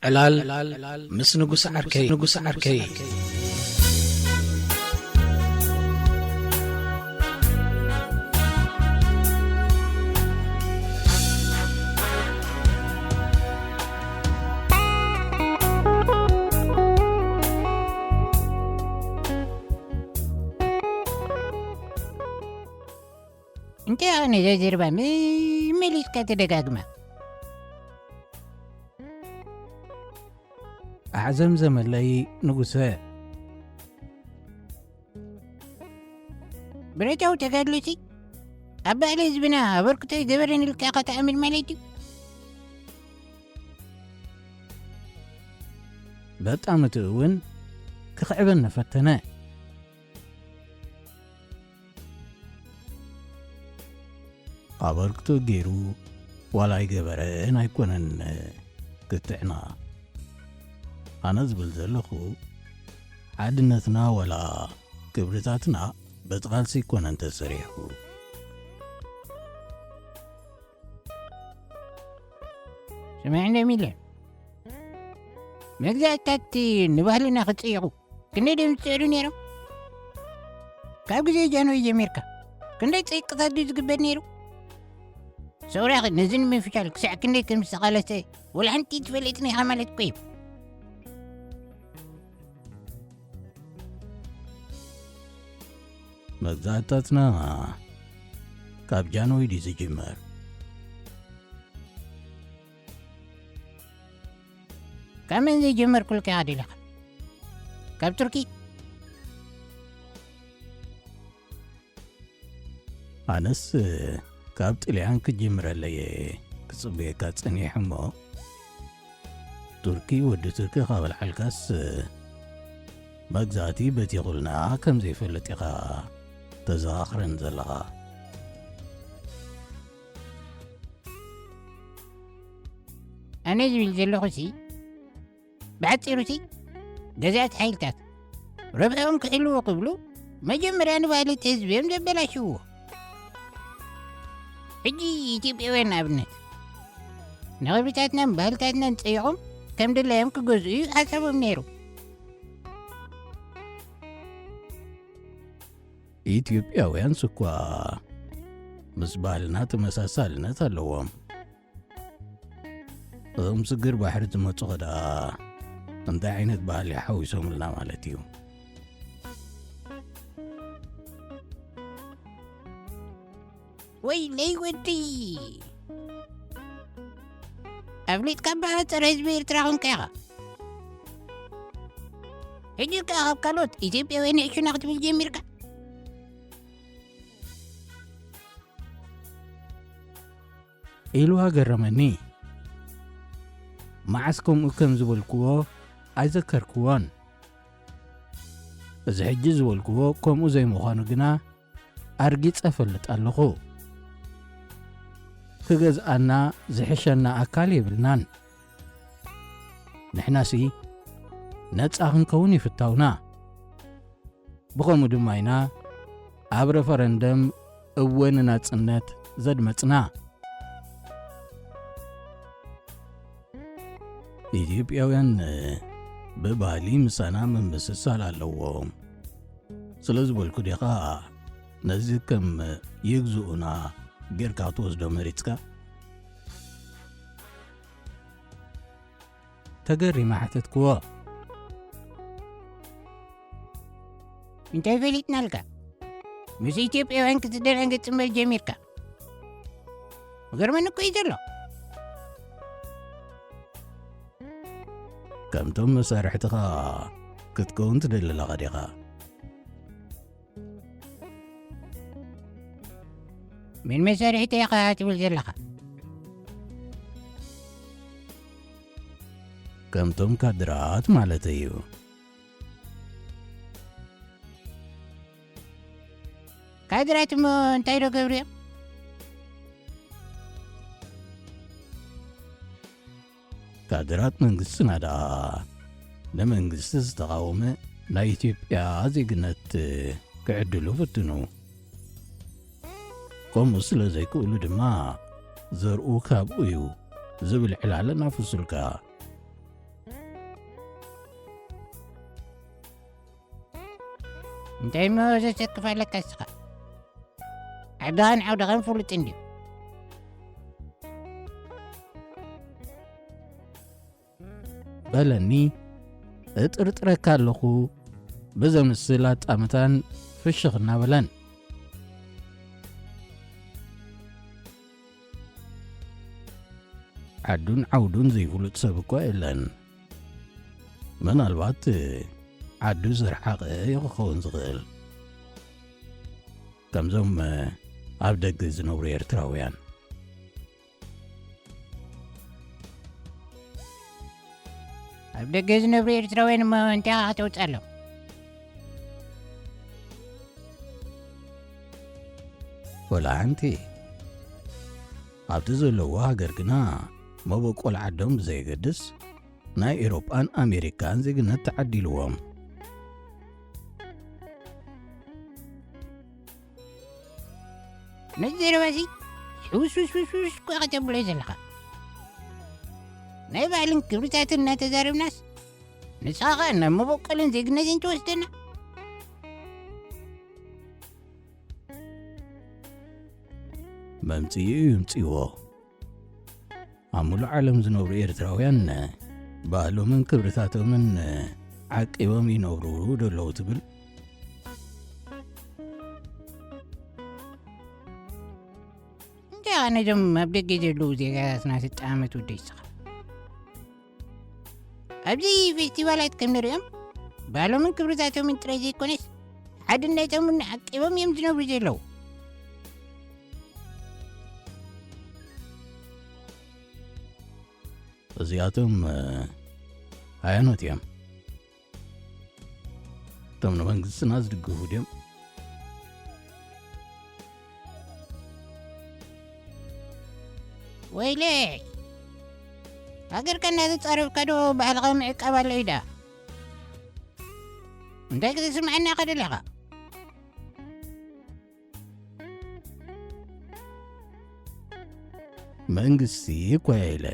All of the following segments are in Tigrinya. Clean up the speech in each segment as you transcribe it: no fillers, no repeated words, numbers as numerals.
علال مس نقص عركي انت انا زي زربا مليت كاتدقاقمة أعزم اللي نقصه بريتو تقادلسي أبا علي زبنا بركتو يقبرني الكاقة تعمل ماليتي بطعم تقون كخعبنا فتنا أبركتو جيرو ولا يقبرن يكونن قطعنا أنا زبل زلخو عدنتنا ولا كبرتاتنا بتغالسي كونن تسريحو سمعنا ميلا مقزات تاتي نبهلنا خطيقو كنا دي مستعرون يرو كاب زي جانو يجي ميركا كنا تسيق قطادو زقبال نيرو سوراغي نزل من فشالك ساعة كنا كمستقالة ولا انتي تفلتني حمالة كيف مقزاتاتنا كاب جانو يدي زجمر كمان زي جمر كل كعادي لك كاب تركي أنس كاب طلعان كجمر اللي كصبي كاتسني حمو تركي ود تركي قابل حلقاس مقزاتي بتي قلنا كم زي فلتقا تزاخرن زلغا أنا زبل زلخسي بعد سيروسي جزات حيلتات ربعهم كحلو وقبلو ما جمران والي تهزبهم زبلا شو حجي تبقى وين أبنت نغبتاتنا مبالتاتنا نسيعهم كم دلهم كجزئي حسبهم نيرو ኢትዮጵያውያን ስኳ ምስ ባህልና ተመሳሳልነት ኣለዎም እዞም ስግር ባሕሪ ዝመፁ ኸዳ እንታይ ዓይነት ባህሊ ሓዊሶምልና ማለት እዩ ወይ ለይ ወዲ أبليت كبها ترى حزب إرترا كيها هجي كاب كالوت إثيوبيا وين يعيشون أخت بالجميركا ኢሉዋ ገረመኒ መዓስኩም ከም ዝበልክዎ ኣይዘከርክዎን እዚ ሕጂ ዝበልክዎ ከምኡ ዘይምዃኑ ግና ኣርጊጸ ፈልጥ ኣለኹ ክገዝኣና ዝሕሸና ኣካል የብልናን ንሕናሲ ነፃ ክንከውን ይፍታውና ብኸምኡ ድማ ኢና ኣብ ረፈረንደም እወ ንናጽነት ዘድመጽና ኢትዮጵያውያን በባህሊ ምሳና መመሰሳል ኣለዎም ስለ ዝበልኩ ዲኻ ነዚ ከም ይግዝኡና ጌርካ ትወስዶ መሪፅካ ተገሪማ ሓተትክዎ እንታይ ፈሊጥና ልካ ምስ ኢትዮጵያውያን ክትደናገጽ እምበር ጀሚርካ ገርመን እኮ እዩ ዘሎ ከምቶም መሳርሕትኻ ክትከውን ትደለለኻ ዲኻ من مسارحتي يا خاتم الزلخة ከምቶም ካድራት ማለት እዩ كادرات مو انتايرو قبريا ካድራት መንግስትና ዳ ለመንግስቲ ዝተቃወመ ናይ ኢትዮጵያ ዜግነት ክዕድሉ ፍትኑ ከምኡ ስለ ዘይክእሉ ድማ ዘርኡ ካብኡ እዩ ዝብል ዕላለ ናፍሱልካ انتي ما زتك فعلك أسخى عدان عودغان فولت انديو بلني እጥርጥረካ ኣለኹ ብዘምስላት ጣመታን ፍሽኽ እናበለን ዓዱን ዓውዱን ዘይፍሉጥ ሰብ እኳ የለን ምናልባት ዓዱ ዝረሓቐ ይኽኸውን ዝኽእል ከምዞም ኣብ ደገ ዝነብሩ ኤርትራውያን ኣብ ደገ ዝነብሩ ኤርትራውያን እማ እንታይ ኣተውፃለሁ ወላ ሓንቲ ኣብቲ ዘለዎ ሃገር ግና መበቆል ዓዶም ብዘይገድስ ናይ ኤሮጳን ኣሜሪካን ዜግነት ተዓዲልዎም ነዘረባሲ ውስውስውስውስ እኳ ኸተብሎ ዘለኻ ናይ ባዕልን ክብርታትን እናተዛረብናስ ንስኻ ናብ መበቆልን ዜግነትን ትወስደና መምፅኡ ይምፅዎ ኣብ ሙሉእ ዓለም ዝነብሩ ኤርትራውያን ባህሎምን ክብርታቶምን ዓቂቦም ይነብሩ ደለዉ ትብል እንታይ ነዞም ኣብ ደገ ዘለዉ ዜጋታትና ትጠኣመት ውደይስኻ ኣብዚ ፌስቲቫላት ከም ንሪኦም ባህሎምን ክብርታቶምን ጥራይ ዘይኮነስ ሓድነቶምን ዓቂቦም እዮም ዝነብሩ ዘለዉ እዚኣቶም ሃያኖት እዮም እቶም ንመንግስትና ዝድግፉ ድዮም ወይለይ ሃገርካ እናተፃረብካ ዶ ባዕልኻ ምዕቃብ ኣሎ ኢዳ እንታይ ክትስምዐና ኸደለኻ መንግስቲ እኳ የለ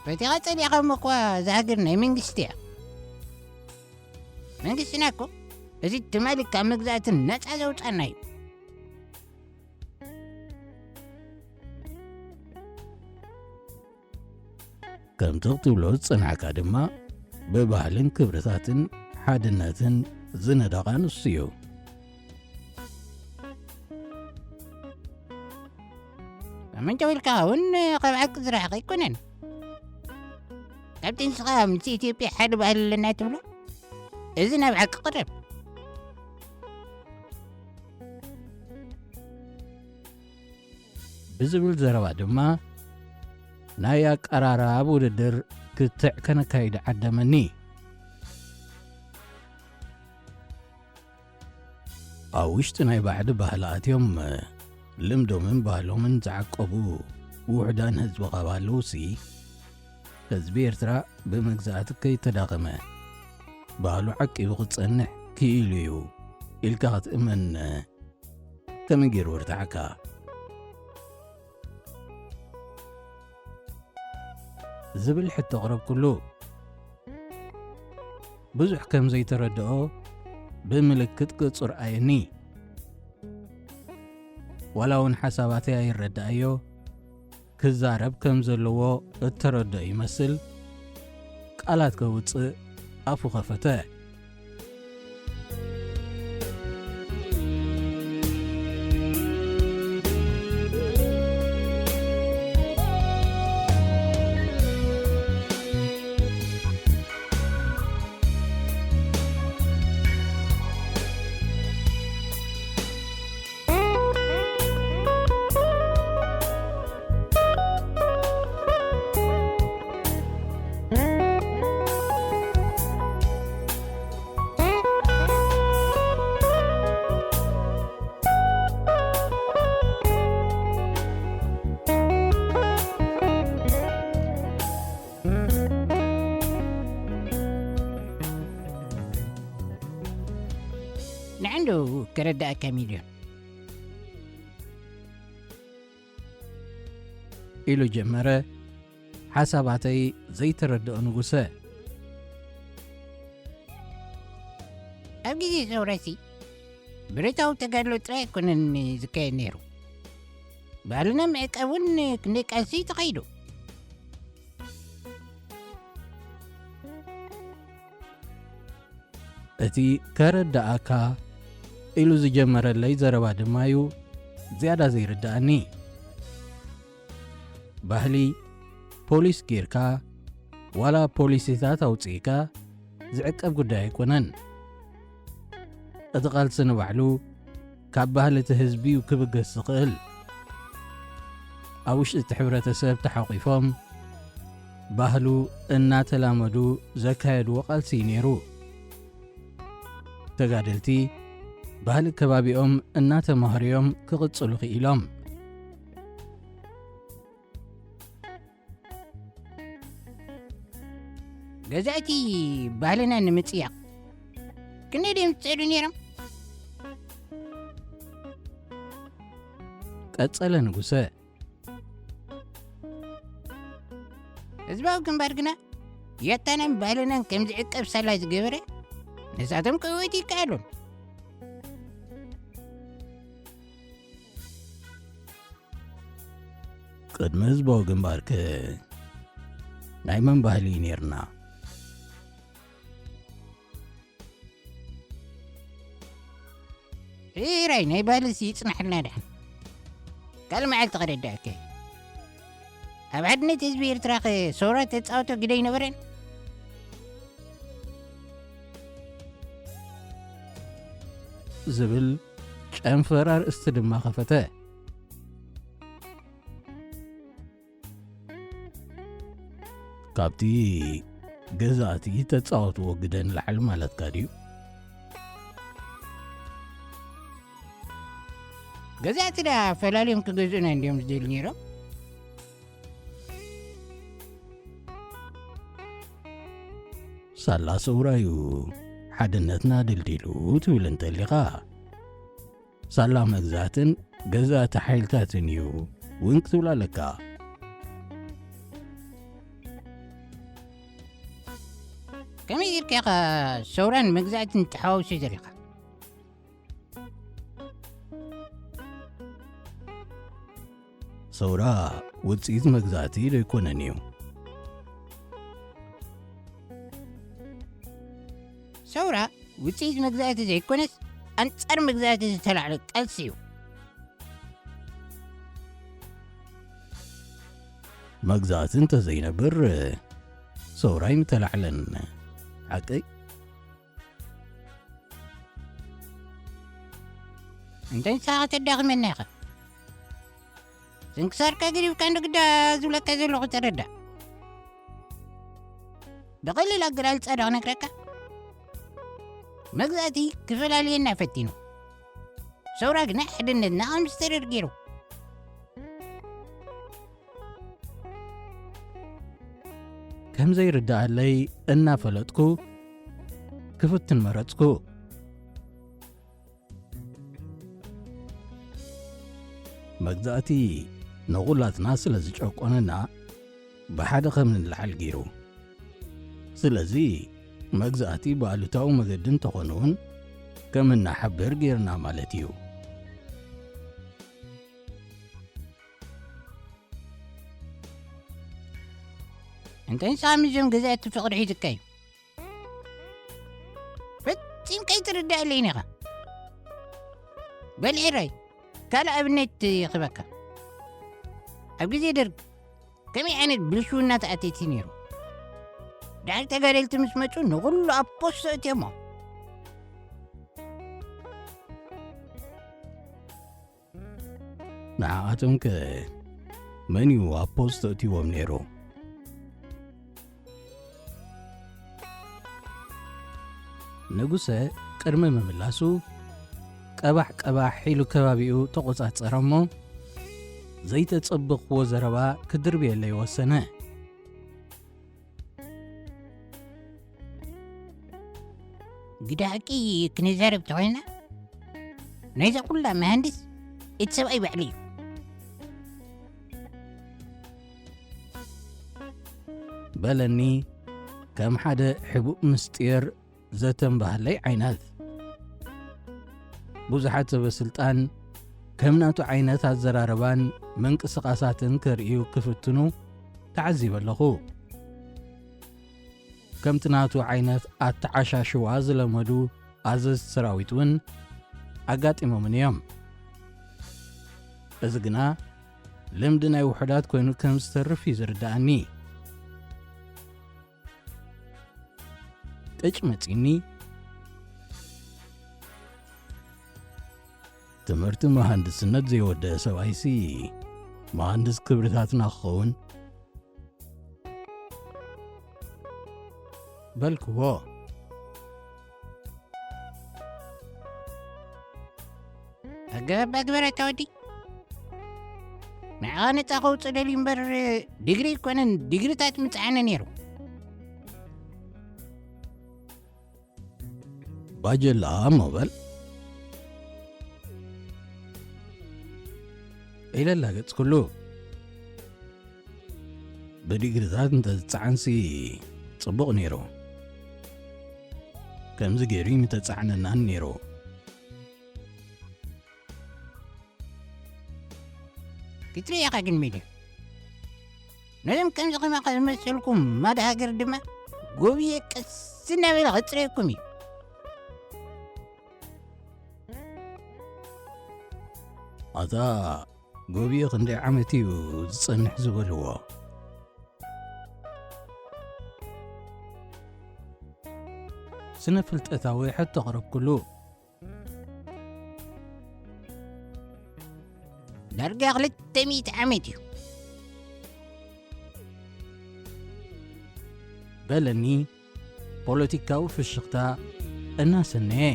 በቲኻ ፀሊዕኸም እኳ ዝሃገር ናይ መንግስቲ እያ መንግስትና እኮ እዚ ትማሊ ካብ ምግዛእትን ነፃ ዘውፃና እዩ ከምቲ ክትብሎ ዝፅንዓካ ድማ ብባህልን ክብርታትን ሓድነትን ዝነደቓ ንሱ እዩ ከምንተ ኢልካ እውን ካብ ዓቂ ዝረሓቐ ኣይኮነን ካብቲ ንስኻ ምስ ኢትዮጵያ ሓደ ባህሊ ኣለና ትብሎ እዚ ናብ ዓቂ ቅረብ ብዝብል ዘረባ ድማ ናይ ኣቀራርባ ውድድር ክትዕ ከነካይድ ዓደመኒ ኣብ ውሽጢ ናይ ባዕዲ ባህሊ ኣትዮም ልምዶምን ባህሎምን ዝዓቀቡ ውሕዳን ህዝቢ ኸባለውሲ ህዝቢ ኤርትራ ብምግዛእቲ ከይተዳኸመ ባህሉ ዓቂቡ ክጸንሕ ክኢሉ እዩ ኢልካ ክትእመን ከመይ ገይሩ ወርታዕካ ዝብል ሕቶ ቕረብ ኩሉ ብዙሕ ከም ዘይተረድኦ ብምልክት ገጹ ረኣየኒ ወላ እውን ሓሳባተይ ኣይረዳእዮ ክዛረብ ከም ዘለዎ እተረድኦ ይመስል ቃላት ከውፅእ ኣፉ ኸፈተ ንዓንዶ ከረዳእካ ሚልዮን ኢሉ ጀመረ ሓሳባተይ ዘይተረድኦ ንጉሰ ጊዜ ሰውራሲ ብረታው ተጋድሎ ጥራይ ኮነን ዝካየድ ነይሩ ባህልና ምዕቃቡን ክንደይ ቃልሲ ተኻይዱ እቲ ከረዳእካ ኢሉ ዝጀመረለይ ዘረባ ድማ እዩ ዝያዳ ዘይርዳእኒ ባህሊ ፖሊስ ጌርካ ዋላ ፖሊሲታት ኣውፅኢካ ዝዕቀብ ጉዳይ ኣይኮነን እቲ ቓልሲ ንባዕሉ ካብ ባህሊ እቲ ህዝቢ ክብገስ ዝኽእል ኣብ ውሽጢ እቲ ሕብረተሰብ ተሓቒፎም ባህሉ እናተላመዱ ዘካየድዎ ቓልሲ ነይሩ ተጋደልቲ ባህሊ ከባቢኦም እናተማህርዮም ክቕጽሉ ኽኢሎም ገዛእቲ ባህልና ንምጽያቕ ክንደይ ድዮም ዝፅዕዱ ነይሮም ቀጸለ ንጉሰ ህዝባዊ ግንባር ግና ያታናን ባህልናን ከም ዝዕቀብ ሳላ ዝገበረ ንሳቶም ክእወት ይከኣሉን ቅድሚ ህዝባዊ ግንባር ናይ መን ባህሊ ነርና ራይ ናይ ባህልሲ ይጽናሕልና ድሓን ካልእ መዓልቲ ኸደዳእከ ኣብ ሓድነት ህዝቢ ኤርትራ ሰውራት ተጻወቶ ግደ ይነበረን ዝብል ጨንፈራር እስቲ ድማ ኸፈተ ካብቲ ገዛእቲ ተጻወትዎ ግደ ንላዕሊ ማለትካ ድዩ ገዛእቲ ዳ ፈላለዮም ክገዝኡና እንዲዮም ዝደሉ ነይሮም ሳላ ሰውራዩ ሓድነትና ድልዲሉ ትብል እንተሊኻ ሳላ መግዛእትን ገዛእቲ ሓይልታትን እዩ ውንቅ ትብላ ኣለካ ከመይ ጌርካ ኢኻ ሰውራን መግዛእትን ተሓዋውሱ ዘሪኻ ሰውራ ውፅኢት መግዛእቲ ዘይኮነን እዩ ሰውራ ውፅኢት መግዛእቲ ዘይኮነስ ኣንጻር መግዛእቲ ዝተላዕለ ቃልሲ እዩ መግዛእቲ እንተዘይነብር ሰውራ ይምተላዕለን ዓቀይ እንተይ ንስኻ ተዳኽመና ኢኻ ስንክሳርካ ገዲብካ ንግዳ ዝብለካ ዘለኹ ተረዳእ ብቐሊል ኣገላልጻ ዳ ክነግረካ መግዛእቲ ክፈላለየና ፈቲኑ ሰውራ ግና ሕድነትና ከም ዝተደር ገይሩ ከም ዘይርዳእለይ እናፈለጥኩ ክፍትን መረጽኩ መግዛእቲ ንቑላትና ስለ ዝጨቆነና ብሓደ ከም ንለዓል ገይሩ ስለዚ መግዛእቲ ብኣሉታዊ መገዲ እንተኾኑውን ከም እናሓበር ጌርና ማለት እዩ እንተይ ንስኻ ምዞም ገዛእቲ ፍቕሪ ሒዝካ እዩ ፈፂምካ ይትርዳእለይኒ ኢኻ በልዒራይ ካልእ ኣብነት ይኽበካ ኣብ ግዜ ደርጊ ከመይ ዓይነት ብልሽውና ተኣተይቲ ነይሩ ድሓር ተጋደልቲ ምስ መፁ ንኹሉ ኣብ ፖስቶ እትዮሞ ንዓኣቶም ከ መን እዩ ኣብ ፖስቶ እትይዎም ነይሩ ንጉሰ ቅድሚ ምምላሱ ቀባሕ ቀባሕ ሒሉ ከባቢኡ ተቖጻጸረ እሞ ዘይተጸብቕዎ ዘረባ ክድርብየለ ይወሰነ ግዳቂ ክንዛረብ ተኾይና ናይዛ ኹላ መሃንድስ እቲ ሰብኣይ ባዕሊ እዩ በለኒ ከም ሓደ ሕቡእ ምስጢር ዘተንባህለይ ዓይናት ብዙሓት ሰበስልጣን ከም ናቱ ዓይነት ኣዘራርባን መንቅስቓሳትን ከርእዩ ክፍትኑ ተዓዚበ ኣለኹ። ከምቲ ናቱ ዓይነት ኣተዓሻሽዋ ዝለመዱ ኣዘዝቲ ሰራዊት እውን ኣጋጢሞምን እዮም። እዚ ግና ልምዲ ናይ ውሕዳት ኮይኑ ከም ዝተርፍ እዩ ዝርዳእኒ። ቅጭ መፂኒ ትምህርቲ መሃንድስነት ዘይወደአ ሰብኣይሲ መሃንድስ ክብርታትና ክኸውን በልክዎ። ኣገበረት ተወዲ ንዕኻ ነፃ ከውፅእ ደልዩ እምበር ዲግሪ ይኮነን ዲግሪታት ምፅዓነ ነይሩ። ባጀላ ሞበል ኢለላ ገጽ ኩሉ ብዲግሪታት እንተዝፀዓንሲ ጽቡቕ ነይሩ። ከምዚ ገይሩ ምተፀዓነናን ነይሩ። ክትሪኢኻ ግን ሚለ ነዞም ከምዚ ኸማኸ ዝመሰልኩም ማድ ሃገር ድማ ጎብየ ቀስ እናበለ ኽፅረየኩም እዩ። ኣታ ጎብየ ክንደይ ዓመት እዩ ዝጸንሕ ዝበልዎ? ስነ ፍልጠታዊ ሕቶ ቕረብ ኩሉ ዳርጋ 200 ዓመት እዩ በለኒ። ፖለቲካዊ ፍሽኽታ እናሰነየ